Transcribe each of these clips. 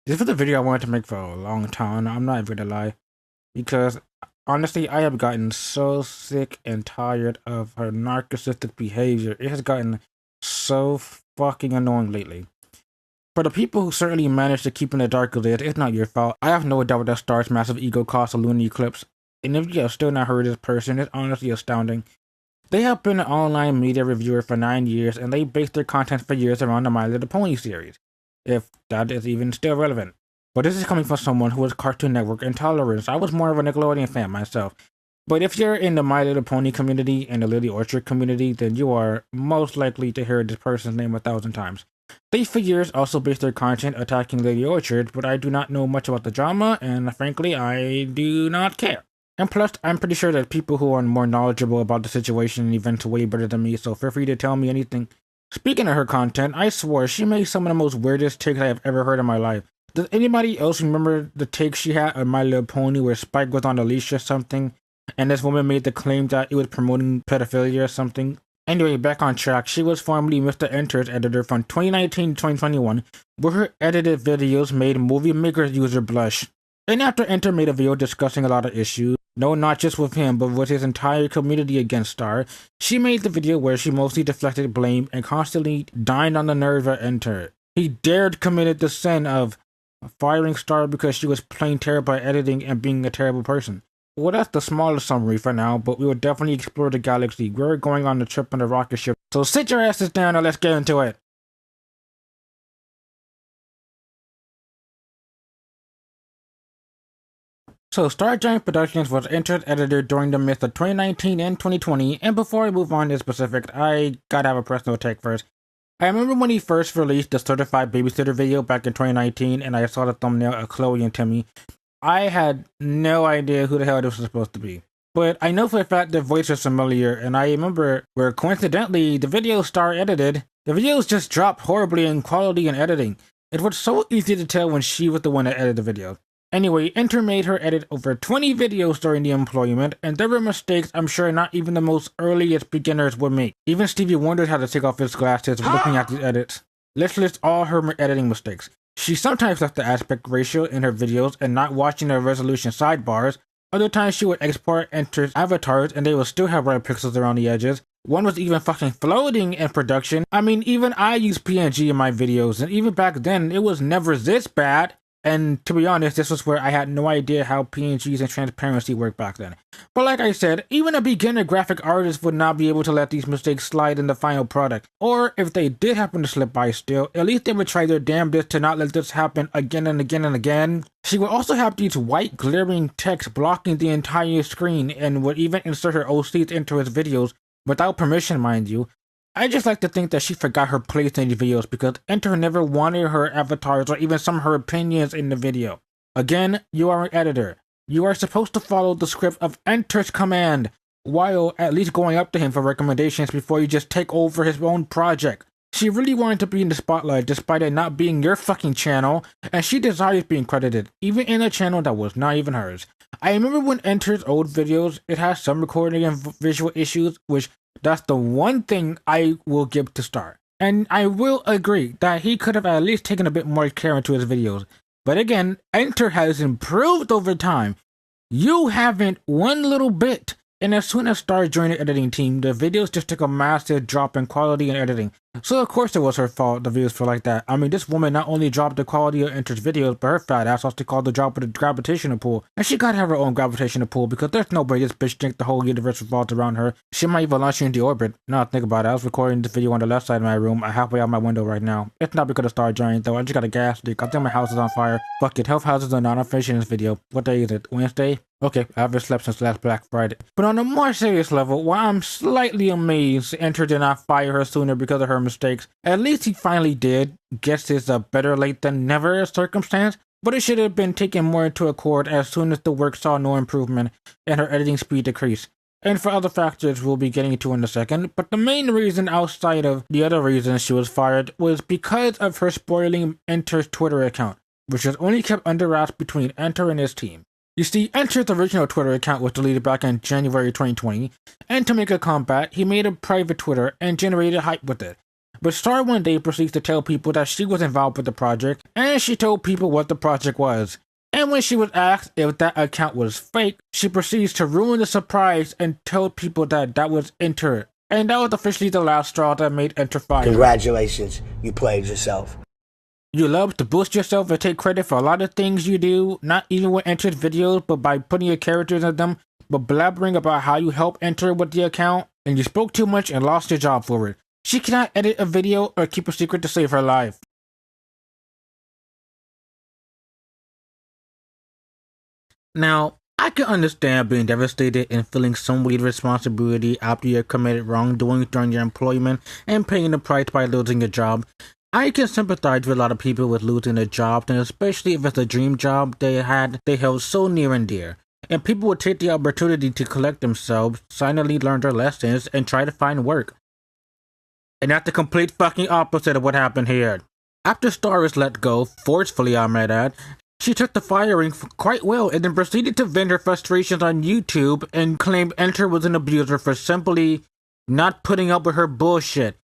This was a video I wanted to make for a long time. I'm not even gonna lie. Because honestly, I have gotten so sick and tired of her narcissistic behavior. It has gotten so fucking annoying lately. For the people who certainly managed to keep in the dark with it, it's not your fault. I have no doubt that Star's massive ego caused a lunar eclipse. And if you have still not heard of this person, it's honestly astounding. They have been an online media reviewer for 9 years, and they based their content for years around the My Little Pony series, if that is even still relevant. But this is coming from someone who was Cartoon Network intolerant. I was more of a Nickelodeon fan myself. But if you're in the My Little Pony community and the Lily Orchard community, then you are most likely to hear this person's name 1,000 times. They for years also based their content attacking Lily Orchard, but I do not know much about the drama, and frankly, I do not care. And plus, I'm pretty sure that people who are more knowledgeable about the situation and events are way better than me, so feel free to tell me anything. Speaking of her content, I swore she made some of the most weirdest takes I have ever heard in my life. Does anybody else remember the take she had on My Little Pony where Spike was on a leash or something, and this woman made the claim that it was promoting pedophilia or something? Anyway, back on track, she was formerly Mr. Enter's editor from 2019 to 2021, where her edited videos made movie makers user blush. And after Enter made a video discussing a lot of issues, no, not just with him, but with his entire community against Star, she made the video where she mostly deflected blame and constantly dined on the nerve of Enter. He dared committed the sin of firing Star because she was plain terrible at editing and being a terrible person. Well, that's the smallest summary for now, but we will definitely explore the galaxy. We're going on the trip on the rocket ship, so sit your asses down and let's get into it. So, Star Giant Productions was Enter's editor during the midst of 2019 and 2020, and before I move on to specifics, I gotta have a personal take first. I remember when he first released the Certified Babysitter video back in 2019, and I saw the thumbnail of Chloe and Timmy. I had no idea who the hell this was supposed to be. But I know for a fact their voice was familiar, and I remember where coincidentally the video Star edited, the videos just dropped horribly in quality and editing. It was so easy to tell when she was the one that edited the video. Anyway, Enter made her edit over 20 videos during the employment, and there were mistakes I'm sure not even the most earliest beginners would make. Even Stevie wondered how to take off his glasses looking at these edits. Let's list all her editing mistakes. She sometimes left the aspect ratio in her videos and not watching the resolution sidebars. Other times she would export Enter's avatars and they would still have red pixels around the edges. One was even fucking floating in production. I mean, even I use PNG in my videos, and even back then, it was never this bad. And to be honest, this was where I had no idea how PNGs and transparency worked back then. But like I said, even a beginner graphic artist would not be able to let these mistakes slide in the final product. Or if they did happen to slip by still, at least they would try their damnedest to not let this happen again and again and again. She would also have these white glaring text blocking the entire screen and would even insert her OCs into his videos without permission, mind you. I just like to think that she forgot her place in the videos because Enter never wanted her avatars or even some of her opinions in the video. Again, you are an editor. You are supposed to follow the script of Enter's command, while at least going up to him for recommendations before you just take over his own project. She really wanted to be in the spotlight despite it not being your fucking channel, and she desires being credited, even in a channel that was not even hers. I remember when Enter's old videos, it has some recording and visual issues, which that's the one thing I will give to Star. And I will agree that he could have at least taken a bit more care into his videos. But again, Enter has improved over time. You haven't one little bit. And as soon as Star joined the editing team, the videos just took a massive drop in quality and editing. So of course it was her fault the videos feel like that. I mean, this woman not only dropped the quality of Enter's videos, but her fat ass also called the drop of the gravitational pull. And she gotta have her own gravitational pull because there's no way this bitch thinks the whole universe revolves around her. She might even launch you into orbit. Now think about it, I was recording this video on the left side of my room. I'm halfway out my window right now. It's not because of Star Giant though, I just got a gas leak. I think my house is on fire. Fuck it, health houses are not official in this video. What day is it? Wednesday? Okay, I haven't slept since last Black Friday. But on a more serious level, while I'm slightly amazed Enter did not fire her sooner because of her mistakes, at least he finally did. Guess it's a better late than never circumstance, but it should have been taken more into accord as soon as the work saw no improvement and her editing speed decreased. And for other factors we'll be getting into in a second, but the main reason outside of the other reasons she was fired was because of her spoiling Enter's Twitter account, which was only kept under wraps between Enter and his team. You see, Enter's original Twitter account was deleted back in January 2020, and to make a comeback, he made a private Twitter and generated hype with it. But Star one day proceeds to tell people that she was involved with the project, and she told people what the project was. And when she was asked if that account was fake, she proceeds to ruin the surprise and told people that that was Enter. And that was officially the last straw that made Enter fire. Congratulations, you played yourself. You love to boost yourself and take credit for a lot of things you do, not even with Enter's videos, but by putting your characters in them, but blabbering about how you help Enter with the account, and you spoke too much and lost your job for it. She cannot edit a video or keep a secret to save her life. Now, I can understand being devastated and feeling some weight of responsibility after you have committed wrongdoing during your employment and paying the price by losing your job. I can sympathize with a lot of people with losing their jobs, and especially if it's a dream job they held so near and dear. And people would take the opportunity to collect themselves, silently learn their lessons, and try to find work. And that's the complete fucking opposite of what happened here. After Star was let go, forcefully I might add, she took the firing quite well and then proceeded to vent her frustrations on YouTube and claimed Enter was an abuser for simply not putting up with her bullshit.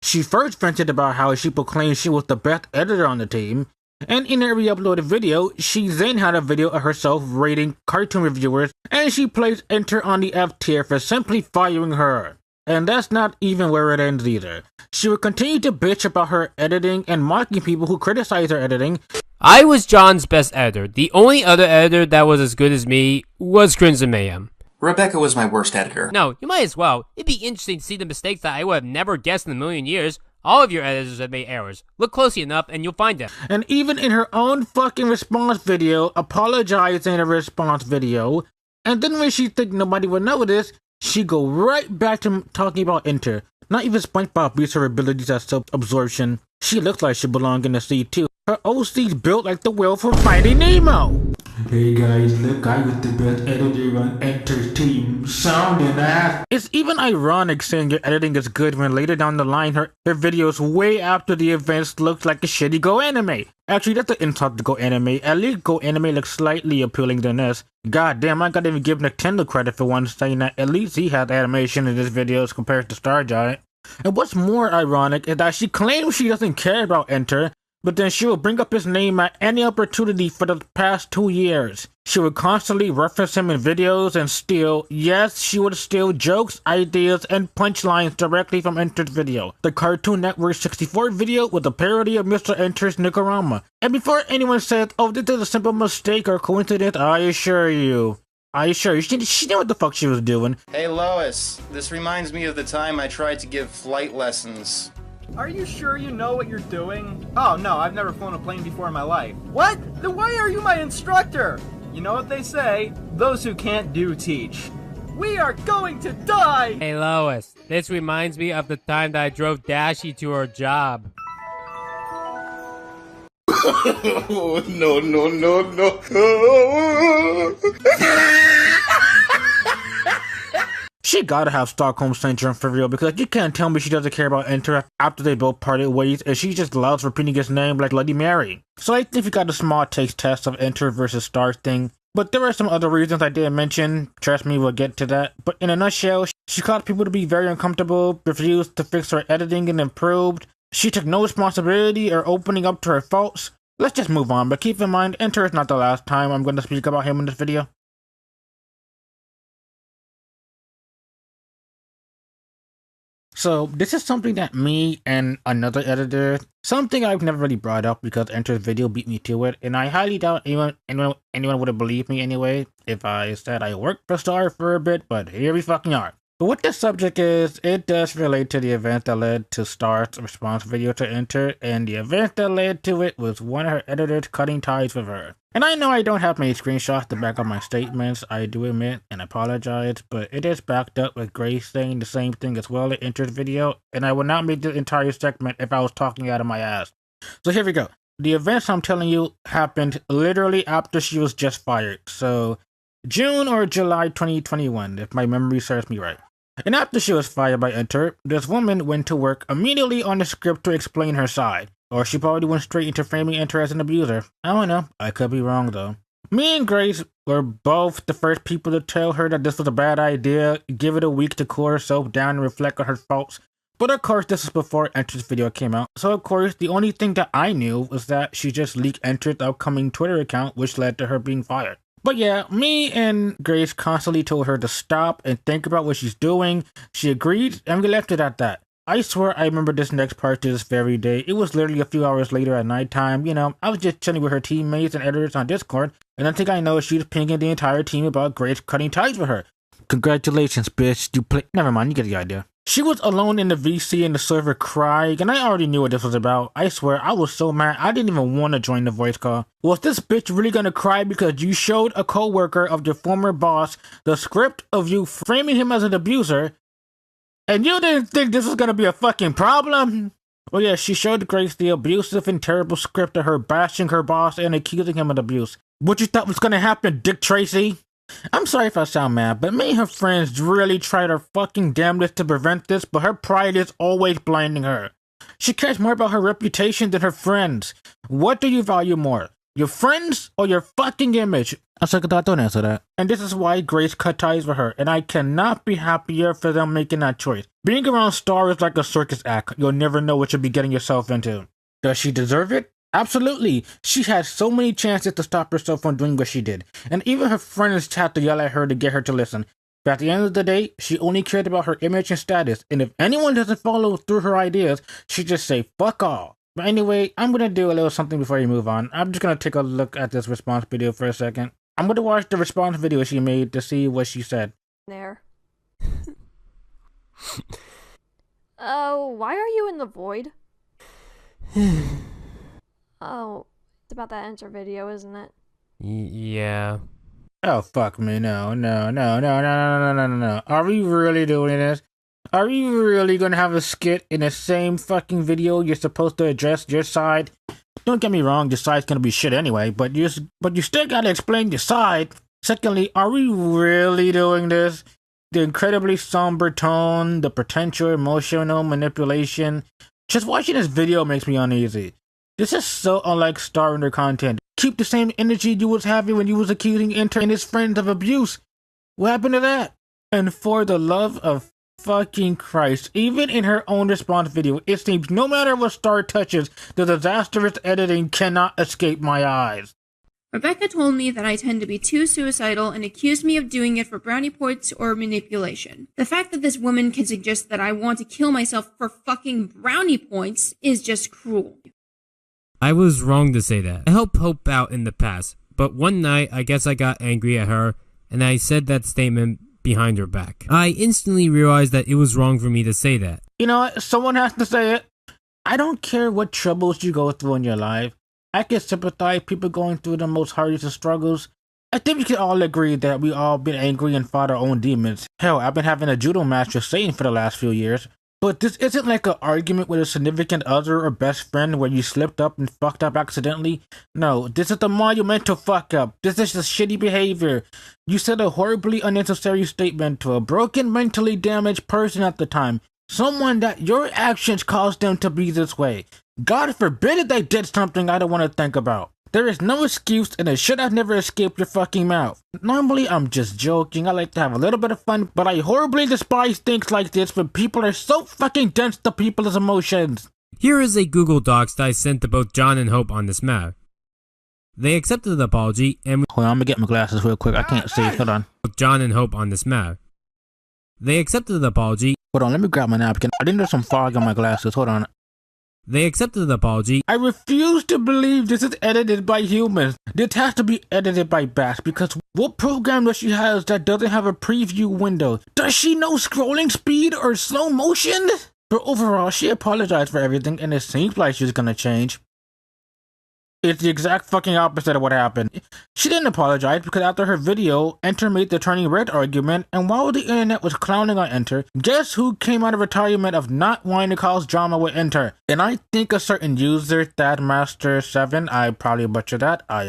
She first vented about how she proclaimed she was the best editor on the team, and in her re-uploaded video, she then had a video of herself rating cartoon reviewers, and she placed Enter on the F tier for simply firing her. And that's not even where it ends either. She would continue to bitch about her editing and mocking people who criticize her editing. I was John's best editor. The only other editor that was as good as me was Crimson Mayhem. Rebeccah was my worst editor. No, you might as well. It'd be interesting to see the mistakes that I would have never guessed in a million years. All of your editors have made errors. Look closely enough and you'll find them. And even in her own fucking response video, apologizing in a response video, and then when she think nobody would notice, she go right back to talking about Enter. Not even SpongeBob used her abilities as self-absorption. She looks like she belongs in the sea too. Her OC's built like the whale from Finding Nemo. Hey guys, look, I was the best editor on Enter's team. Sounding ass. It's even ironic saying your editing is good when later down the line her videos way after the events look like a shitty Go anime. Actually, that's an insult to Go anime. At least Go anime looks slightly appealing than this. God damn, I gotta even give Nintendo credit for one saying that at least he has animation in his videos compared to Star Giant. And what's more ironic is that she claims she doesn't care about Enter, but then she will bring up his name at any opportunity for the past 2 years. She would constantly reference him in videos and steal, yes, she would steal jokes, ideas, and punchlines directly from Enter's video. The Cartoon Network 64 video was a parody of Mr. Enter's Nikorama. And before anyone says, oh, this is a simple mistake or coincidence, I assure you, she knew what the fuck she was doing. Hey Lois, this reminds me of the time I tried to give flight lessons. Are you sure you know what you're doing? Oh no, I've never flown a plane before in my life. What? Then why are you my instructor? You know what they say, those who can't do teach. We are going to die! Hey Lois, this reminds me of the time that I drove Dashie to her job. Oh, no. She gotta have Stockholm Syndrome for real, because you can't tell me she doesn't care about Enter after they both parted ways, and she just loves repeating his name like Bloody Mary. So I think we got a small taste test of Enter versus Star thing, but there are some other reasons I didn't mention. Trust me, we'll get to that. But in a nutshell, she caused people to be very uncomfortable, refused to fix her editing and improved. She took no responsibility or opening up to her faults. Let's just move on, but keep in mind, Enter is not the last time I'm going to speak about him in this video. So, this is something that me and another editor, something I've never really brought up because Enter's video beat me to it, and I highly doubt anyone would have believed me anyway if I said I worked for Star for a bit, but here we fucking are. But what this subject is, it does relate to the event that led to Star's response video to Enter, and the event that led to it was one of her editors cutting ties with her. And I know I don't have many screenshots to back up my statements, I do admit and apologize, but it is backed up with Grace saying the same thing as well in Enter's video, and I would not make the entire segment if I was talking out of my ass. So here we go. The events I'm telling you happened literally after she was just fired, so June or July 2021, if my memory serves me right. And after she was fired by Enter, this woman went to work immediately on the script to explain her side. Or she probably went straight into framing Enter as an abuser. I don't know. I could be wrong though. Me and Grace were both the first people to tell her that this was a bad idea, give it a week to cool herself down and reflect on her faults. But of course, this is before Enter's video came out, so of course, the only thing that I knew was that she just leaked Enter's upcoming Twitter account, which led to her being fired. But yeah, me and Grace constantly told her to stop and think about what she's doing. She agreed, and we left it at that. I swear I remember this next part to this very day. It was literally a few hours later at nighttime. You know, I was just chilling with her teammates and editors on Discord, and I think I know she was pinging the entire team about Grace cutting ties with her. Congratulations, bitch. You play. Never mind, you get the idea. She was alone in the VC and the server crying, and I already knew what this was about. I swear, I was so mad, I didn't even want to join the voice call. Was this bitch really gonna cry because you showed a co-worker of your former boss the script of you framing him as an abuser, and you didn't think this was gonna be a fucking problem? Well, yeah, she showed Grace the abusive and terrible script of her bashing her boss and accusing him of abuse. What you thought was gonna happen, Dick Tracy? I'm sorry if I sound mad, but me and her friends really tried her fucking damnedest to prevent this, but her pride is always blinding her. She cares more about her reputation than her friends. What do you value more? Your friends or your fucking image? I said, don't answer that. And this is why Grace cut ties with her, and I cannot be happier for them making that choice. Being around Star is like a circus act. You'll never know what you'll be getting yourself into. Does she deserve it? Absolutely. She had so many chances to stop herself from doing what she did, and even her friends had to yell at her to get her to listen. But at the end of the day, she only cared about her image and status, and if anyone doesn't follow through her ideas, she just say fuck all. But anyway, I'm gonna do a little something before you move on. I'm just gonna take a look at this response video for a second. I'm gonna watch the response video she made to see what she said. There. Why are you in the void? Oh, it's about that Enter video, isn't it? Yeah. Oh, fuck me. No. Are we really doing this? Are we really gonna have a skit in the same fucking video you're supposed to address your side? Don't get me wrong, your side's gonna be shit anyway, but you still gotta explain your side. Secondly, are we really doing this? The incredibly somber tone, the potential emotional manipulation. Just watching this video makes me uneasy. This is so unlike Star in their content. Keep the same energy you was having when you was accusing Inter and his friends of abuse. What happened to that? And for the love of fucking Christ, even in her own response video, it seems no matter what Star touches, the disastrous editing cannot escape my eyes. Rebeccah told me that I tend to be too suicidal and accused me of doing it for brownie points or manipulation. The fact that this woman can suggest that I want to kill myself for fucking brownie points is just cruel. I was wrong to say that. I helped Hope out in the past, but one night I guess I got angry at her and I said that statement behind her back. I instantly realized that it was wrong for me to say that. You know what? Someone has to say it. I don't care what troubles you go through in your life. I can sympathize people going through the most hardest of struggles. I think we can all agree that we all been angry and fought our own demons. Hell, I've been having a judo match with Satan for the last few years. But this isn't like an argument with a significant other or best friend where you slipped up and fucked up accidentally. No, this is the monumental fuck up. This is just shitty behavior. You said a horribly unnecessary statement to a broken, mentally damaged person at the time. Someone that your actions caused them to be this way. God forbid if they did something I don't want to think about. There is no excuse and it should have never escaped your fucking mouth. Normally I'm just joking, I like to have a little bit of fun, but I horribly despise things like this when people are so fucking dense to people's emotions. Here is a Google Docs that I sent to both John and Hope on this matter. They accepted the apology and— Hold on, I'm gonna get my glasses real quick, I can't see, hold on. John and Hope on this matter. They accepted the apology. Hold on, let me grab my napkin. I think there's some fog on my glasses, hold on. They accepted the apology. I refuse to believe this is edited by humans. This has to be edited by bats because what program does she have that doesn't have a preview window? Does she know scrolling speed or slow motion? But overall, she apologized for everything and it seems like she's gonna change. It's the exact fucking opposite of what happened. She didn't apologize because after her video, Enter made the turning red argument, and while the internet was clowning on Enter, guess who came out of retirement of not wanting to cause drama with Enter? And I think a certain user, ThadMaster7, I probably butchered that, I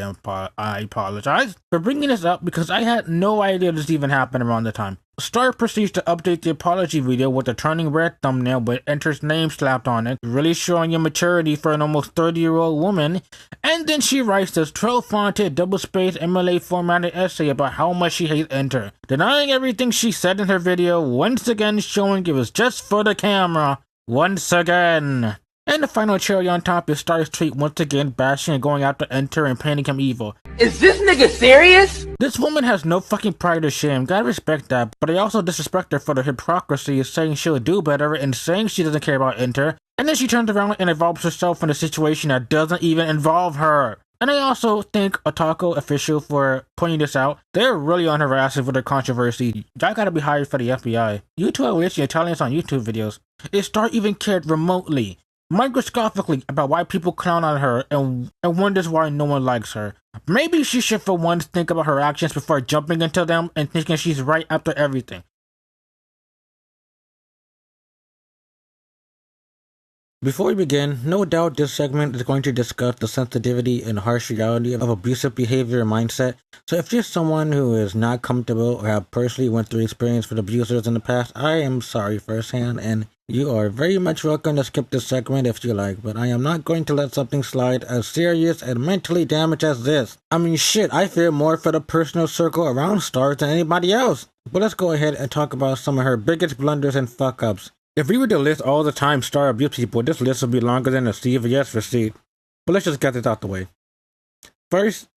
apologize for bringing this up because I had no idea this even happened around the time. Star proceeds to update the apology video with a turning red thumbnail with Enter's name slapped on it, really showing your maturity for an almost 30-year-old woman, and then she writes this 12-fonted, double-spaced, MLA formatted essay about how much she hates Enter, denying everything she said in her video, once again showing it was just for the camera. once again. And the final cherry on top is Star's tweet once again bashing and going after Enter and painting him evil. Is this nigga serious? This woman has no fucking pride or shame, gotta respect that, but I also disrespect her for the hypocrisy of saying she'll do better and saying she doesn't care about Enter, and then she turns around and involves herself in a situation that doesn't even involve her. And I also thank Otaku official for pointing this out. They're really on her asses with their controversy. Y'all gotta be hired for the FBI. You two are literally Italians on YouTube videos. If Star even cared remotely, microscopically, about why people clown on her and wonders why no one likes her. Maybe she should for once think about her actions before jumping into them and thinking she's right after everything. Before we begin, no doubt this segment is going to discuss the sensitivity and harsh reality of abusive behavior and mindset, so if you're someone who is not comfortable or have personally went through experience with abusers in the past, I am sorry firsthand, and you are very much welcome to skip this segment if you like, but I am not going to let something slide as serious and mentally damaged as this. I mean shit, I fear more for the personal circle around Star than anybody else. But let's go ahead and talk about some of her biggest blunders and fuck-ups. If we were to list all the time Star abused people, this list would be longer than a CVS receipt. But let's just get this out the way. First,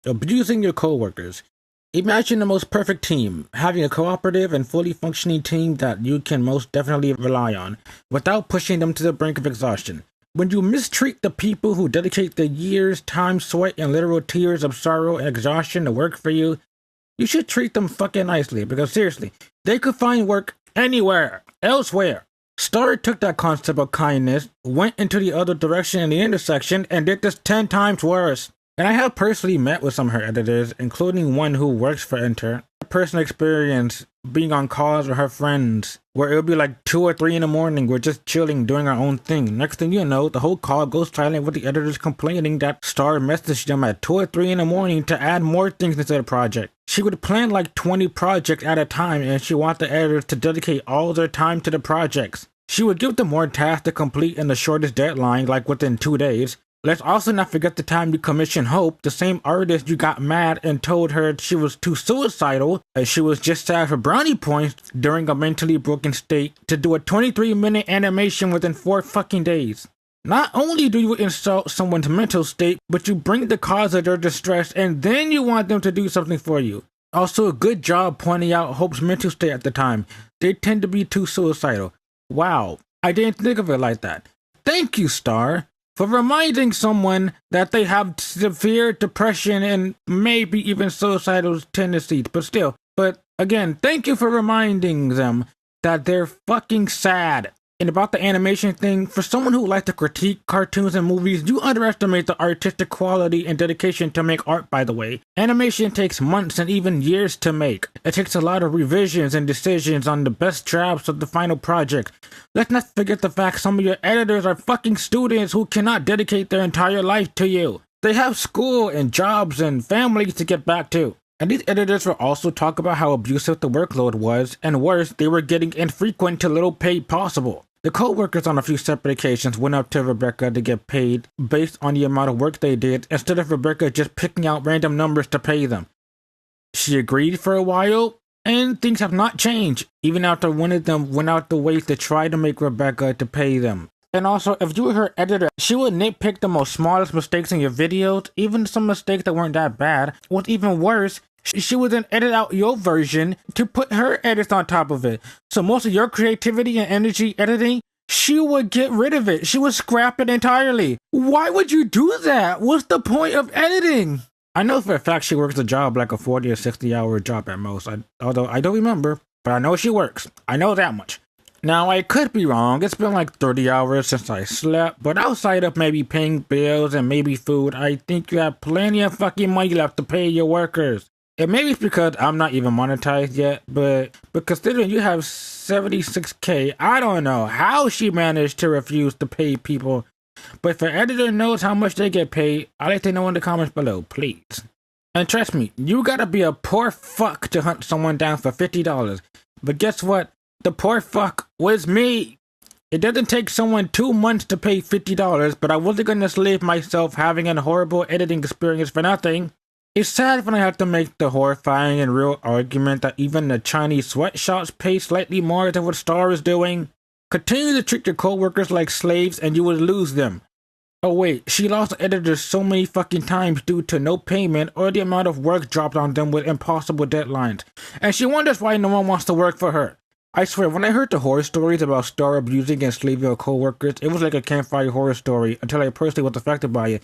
abusing your co-workers. Imagine the most perfect team, having a cooperative and fully functioning team that you can most definitely rely on, without pushing them to the brink of exhaustion. When you mistreat the people who dedicate their years, time, sweat, and literal tears of sorrow and exhaustion to work for you, you should treat them fucking nicely, because seriously, they could find work anywhere, elsewhere. Star took that concept of kindness, went into the other direction in the intersection, and did this 10 times worse. And I have personally met with some of her editors, including one who works for Enter. A personal experience being on calls with her friends, where it would be like 2 or 3 in the morning, we're just chilling, doing our own thing. Next thing you know, the whole call goes silent with the editors complaining that Star messaged them at 2 or 3 in the morning to add more things into the project. She would plan like 20 projects at a time, and she wanted the editors to dedicate all their time to the projects. She would give them more tasks to complete in the shortest deadline, like within 2 days. Let's also not forget the time you commissioned Hope, the same artist you got mad and told her she was too suicidal and she was just sad for brownie points during a mentally broken state, to do a 23-minute animation within 4 fucking days. Not only do you insult someone's mental state, but you bring the cause of their distress and then you want them to do something for you. Also, a good job pointing out Hope's mental state at the time. They tend to be too suicidal. Wow, I didn't think of it like that. Thank you, Star, for reminding someone that they have severe depression and maybe even suicidal tendencies, but again, thank you for reminding them that they're fucking sad. And about the animation thing, for someone who likes to critique cartoons and movies, you underestimate the artistic quality and dedication to make art, by the way. Animation takes months and even years to make. It takes a lot of revisions and decisions on the best drafts of the final project. Let's not forget the fact some of your editors are fucking students who cannot dedicate their entire life to you. They have school and jobs and families to get back to. And these editors will also talk about how abusive the workload was, and worse, they were getting infrequent to little pay possible. The co-workers on a few separate occasions went up to Rebeccah to get paid based on the amount of work they did, instead of Rebeccah just picking out random numbers to pay them. She agreed for a while, and things have not changed, even after one of them went out the way to try to make Rebeccah to pay them. And also, if you were her editor, she would nitpick the most smallest mistakes in your videos, even some mistakes that weren't that bad. What's even worse, she would then edit out your version to put her edits on top of it. So most of your creativity and energy editing, she would get rid of it. She would scrap it entirely. Why would you do that? What's the point of editing? I know for a fact she works a job like a 40 or 60 hour job at most, although I don't remember, but I know she works. I know that much. Now, I could be wrong. It's been like 30 hours since I slept, but outside of maybe paying bills and maybe food, I think you have plenty of fucking money left to pay your workers. And maybe it's because I'm not even monetized yet, but considering you have 76K, I don't know how she managed to refuse to pay people. But if an editor knows how much they get paid, I'd like to know in the comments below, please. And trust me, you gotta be a poor fuck to hunt someone down for $50. But guess what? The poor fuck was me. It doesn't take someone 2 months to pay $50, but I wasn't gonna slave myself having a horrible editing experience for nothing. It's sad when I have to make the horrifying and real argument that even the Chinese sweatshops pay slightly more than what Star is doing. Continue to treat your coworkers like slaves and you would lose them. Oh wait, she lost editors so many fucking times due to no payment or the amount of work dropped on them with impossible deadlines. And she wonders why no one wants to work for her. I swear, when I heard the horror stories about Star abusing and slaving her coworkers, it was like a campfire horror story until I personally was affected by it.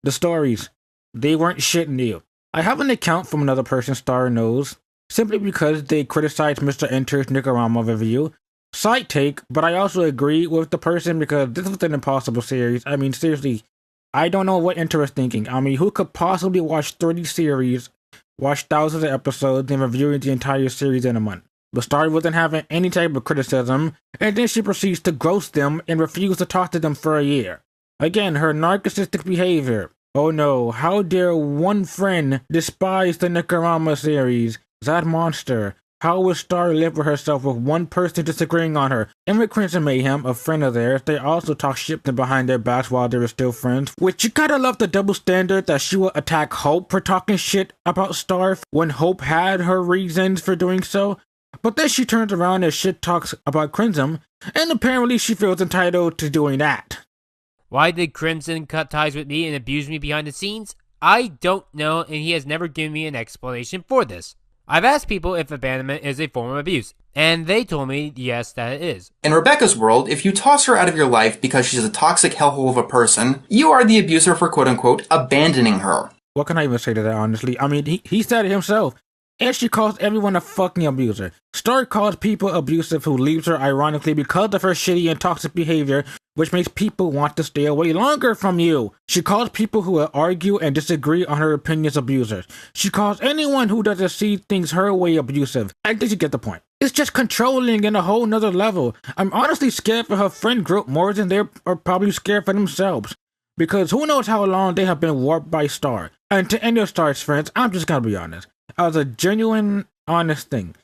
The stories, they weren't shitting you. I have an account from another person Star knows, simply because they criticized Mr. Enter's Nicarama review. Side take, but I also agree with the person because this was an impossible series. I mean, seriously, I don't know what Enter was thinking. I mean, who could possibly watch 30 series, watch thousands of episodes, and reviewing the entire series in a month? But Star wasn't having any type of criticism, and then she proceeds to ghost them and refuse to talk to them for a year. Again, her narcissistic behavior. Oh no, how dare one friend despise the Nicarama series? That monster. How would Star live with herself with one person disagreeing on her? And with Crimson Mayhem, a friend of theirs, they also talk shit behind their backs while they were still friends. Which you gotta love the double standard that she would attack Hope for talking shit about Star when Hope had her reasons for doing so. But then she turns around and shit talks about Crimson, and apparently she feels entitled to doing that. Why did Crimson cut ties with me and abuse me behind the scenes? I don't know, and he has never given me an explanation for this. I've asked people if abandonment is a form of abuse, and they told me yes, that it is. In Rebeccah's world, if you toss her out of your life because she's a toxic hellhole of a person, you are the abuser for quote-unquote abandoning her. What can I even say to that, honestly? I mean, he said it himself. And she calls everyone a fucking abuser. Star calls people abusive who leaves her ironically because of her shitty and toxic behavior, which makes people want to stay away longer from you. She calls people who argue and disagree on her opinions abusers. She calls anyone who doesn't see things her way abusive. I think you get the point. It's just controlling in a whole nother level. I'm honestly scared for her friend group more than they are probably scared for themselves. Because who knows how long they have been warped by Star. And to any of Star's friends, I'm just gonna be honest. As a genuine, honest thing,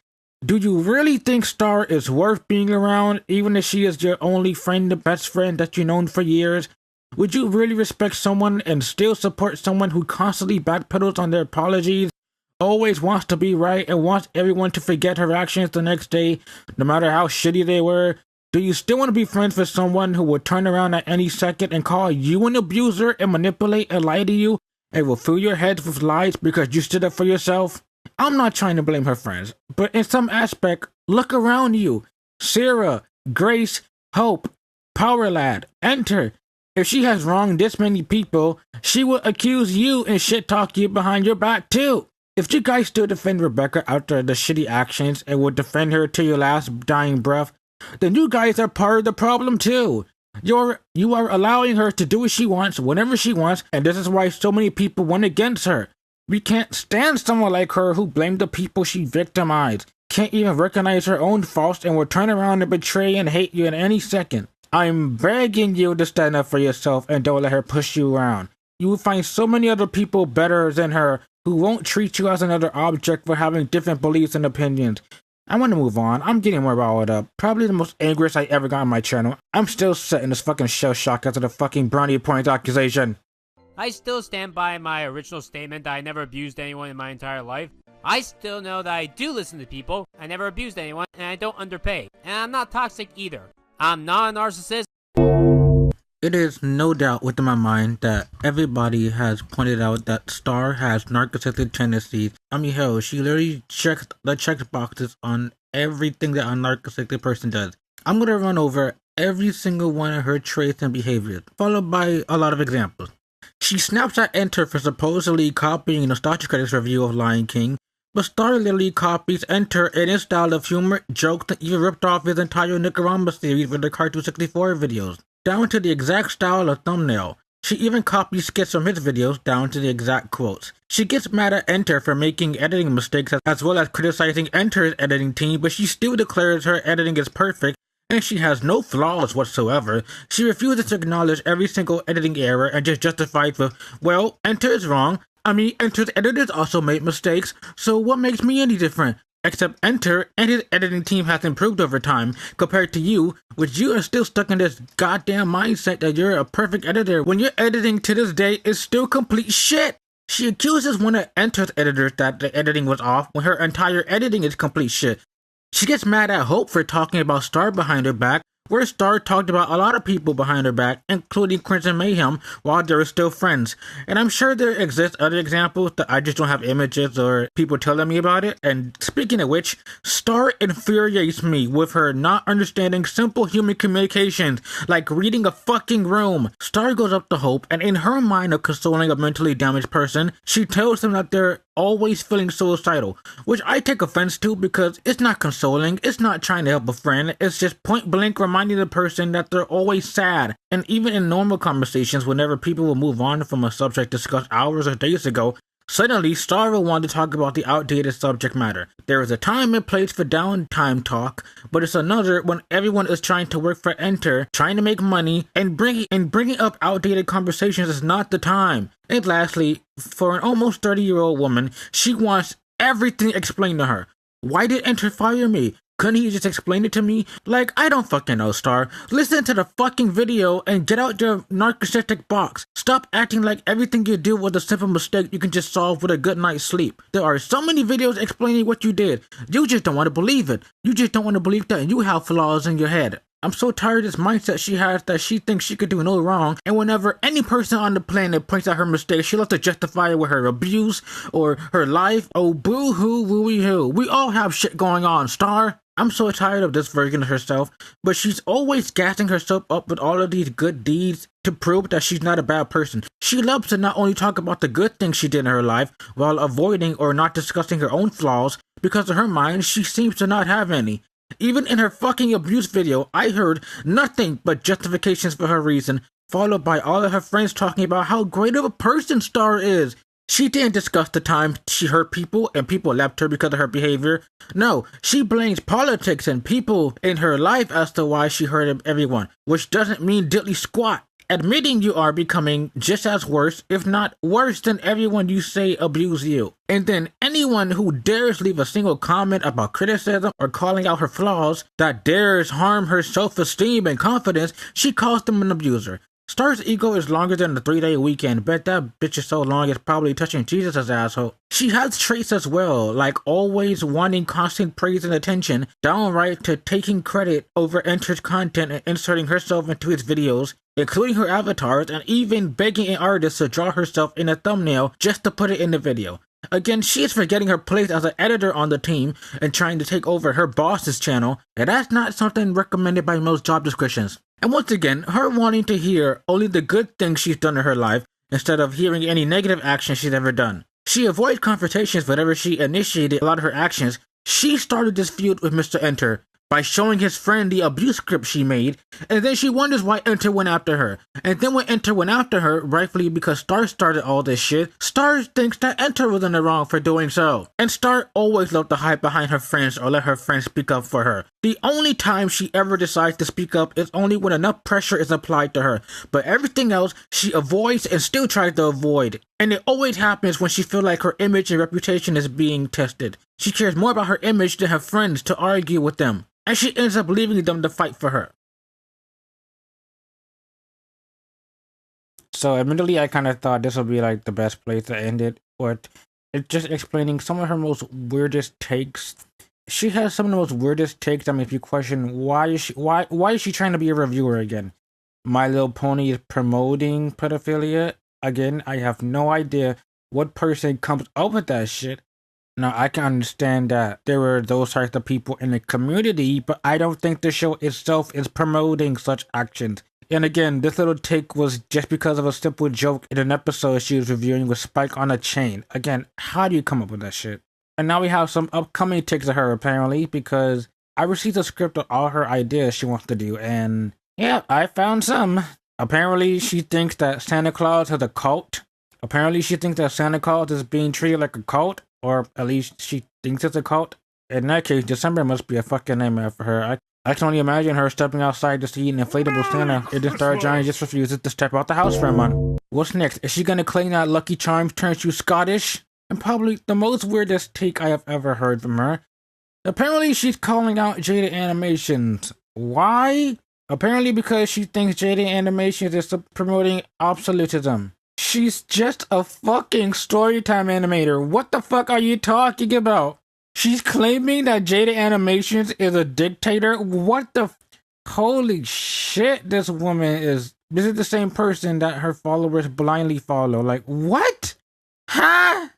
do you really think Star is worth being around, even if she is your only friend, the best friend that you've known for years? Would you really respect someone and still support someone who constantly backpedals on their apologies, always wants to be right, and wants everyone to forget her actions the next day, no matter how shitty they were? Do you still want to be friends with someone who will turn around at any second and call you an abuser and manipulate and lie to you? And will fill your heads with lies because you stood up for yourself? I'm not trying to blame her friends, but in some aspect, look around you. Sarah, Grace, Hope, Power Lad, Enter. If she has wronged this many people, she will accuse you and shit talk you behind your back too. If you guys still defend Rebeccah after the shitty actions and will defend her till your last dying breath, then you guys are part of the problem too. You are allowing her to do what she wants, whenever she wants, and this is why so many people went against her. We can't stand someone like her who blamed the people she victimized, can't even recognize her own faults, and will turn around and betray and hate you in any second. I'm begging you to stand up for yourself and don't let her push you around. You will find so many other people better than her who won't treat you as another object for having different beliefs and opinions. I want to move on. I'm getting more riled up. Probably the most angriest I ever got on my channel. I'm still set in this fucking shell shock after the fucking brownie point accusation. I still stand by my original statement that I never abused anyone in my entire life. I still know that I do listen to people, I never abused anyone, and I don't underpay. And I'm not toxic either. I'm not a narcissist. It is no doubt within my mind that everybody has pointed out that Star has narcissistic tendencies. I mean, hell, she literally checks the check boxes on everything that a narcissistic person does. I'm going to run over every single one of her traits and behaviors, followed by a lot of examples. She snaps at Enter for supposedly copying Nostalgia Critic's review of Lion King, but Star literally copies Enter in his style of humor, jokes, and even ripped off his entire Nicarama series with the Cartoon 64 videos, down to the exact style of thumbnail. She even copies skits from his videos down to the exact quotes. She gets mad at Enter for making editing mistakes as well as criticizing Enter's editing team, but she still declares her editing is perfect and she has no flaws whatsoever. She refuses to acknowledge every single editing error and just justifies with, well, Enter is wrong. I mean, Enter's editors also made mistakes, so what makes me any different? Except Enter and his editing team has improved over time, compared to you, which you are still stuck in this goddamn mindset that you're a perfect editor when your editing to this day is still complete shit. She accuses one of Enter's editors that the editing was off when her entire editing is complete shit. She gets mad at Hope for talking about Star behind her back where Star talked about a lot of people behind her back, including Crimson Mayhem, while they were still friends. And I'm sure there exist other examples that I just don't have images or people telling me about it. And speaking of which, Star infuriates me with her not understanding simple human communications, like reading a fucking room. Star goes up to Hope, and in her mind of consoling a mentally damaged person, she tells them that they're always feeling suicidal, which I take offense to because it's not consoling, it's not trying to help a friend, it's just point blank reminding the person that they're always sad. And even in normal conversations, whenever people will move on from a subject discussed hours or days ago, suddenly Star will want to talk about the outdated subject matter. There is a time and place for downtime talk, but it's another when everyone is trying to work for Enter, trying to make money, and bringing up outdated conversations is not the time. And lastly, for an almost 30-year-old woman, she wants everything explained to her. Why did Enter fire me? Couldn't he just explain it to me? Like, I don't fucking know, Star. Listen to the fucking video and get out your narcissistic box. Stop acting like everything you do was a simple mistake you can just solve with a good night's sleep. There are so many videos explaining what you did. You just don't want to believe it. You just don't want to believe that you have flaws in your head. I'm so tired of this mindset she has that she thinks she could do no wrong, and whenever any person on the planet points out her mistake, she loves to justify it with her abuse or her life. Oh, boo-hoo, wooey-hoo. We all have shit going on, Star. I'm so tired of this version of herself, but she's always gassing herself up with all of these good deeds to prove that she's not a bad person. She loves to not only talk about the good things she did in her life while avoiding or not discussing her own flaws, because in her mind, she seems to not have any. Even in her fucking abuse video, I heard nothing but justifications for her reason, followed by all of her friends talking about how great of a person Star is. She didn't discuss the time she hurt people and people left her because of her behavior. No, she blames politics and people in her life as to why she hurt everyone, which doesn't mean diddly squat. Admitting you are becoming just as worse, if not worse than everyone you say abuse you. And then anyone who dares leave a single comment about criticism or calling out her flaws, that dares harm her self-esteem and confidence, she calls them an abuser. Star's ego is longer than the 3-day weekend. Bet that bitch is so long it's probably touching Jesus' asshole. She has traits as well, like always wanting constant praise and attention, downright to taking credit over Enter's content and inserting herself into his videos, including her avatars, and even begging an artist to draw herself in a thumbnail just to put it in the video. Again, she is forgetting her place as an editor on the team and trying to take over her boss's channel, and that's not something recommended by most job descriptions. And once again, her wanting to hear only the good things she's done in her life instead of hearing any negative actions she's ever done. She avoids confrontations whenever she initiated a lot of her actions. She started this feud with Mr. Enter by showing his friend the abuse script she made, and then she wonders why Enter went after her. And then when Enter went after her, rightfully because Star started all this shit, Star thinks that Enter was in the wrong for doing so. And Star always loved to hide behind her friends or let her friends speak up for her. The only time she ever decides to speak up is only when enough pressure is applied to her, but everything else she avoids and still tries to avoid. And it always happens when she feels like her image and reputation is being tested. She cares more about her image than her friends to argue with them, and she ends up leaving them to fight for her. So admittedly, I kind of thought this would be like the best place to end it, but it's just explaining some of her most weirdest takes. She has some of the most weirdest takes. I mean, if you question why is she trying to be a reviewer again? My Little Pony is promoting pedophilia again. I have no idea what person comes up with that shit. Now, I can understand that there were those types of people in the community, but I don't think the show itself is promoting such actions. And again, this little take was just because of a simple joke in an episode she was reviewing with Spike on a Chain. Again, how do you come up with that shit? And now we have some upcoming takes of her, apparently, because I received a script of all her ideas she wants to do, and yeah, I found some. Apparently, she thinks that Santa Claus is a cult. Apparently, she thinks that Santa Claus is being treated like a cult. Or at least she thinks it's a cult. In that case, December must be a fucking nightmare for her. I can only imagine her stepping outside to see an inflatable Santa. And then Star Giant just refuses to step out the house for a month. What's next? Is she gonna claim that Lucky Charms turns you Scottish? And probably the most weirdest take I have ever heard from her. Apparently she's calling out Jada Animations. Why? Apparently because she thinks Jada Animations is promoting absolutism. She's just a fucking storytime animator. What the fuck are you talking about? She's claiming that Jada Animations is a dictator? What the Holy shit, this woman this is the same person that her followers blindly follow. Like, what? Huh?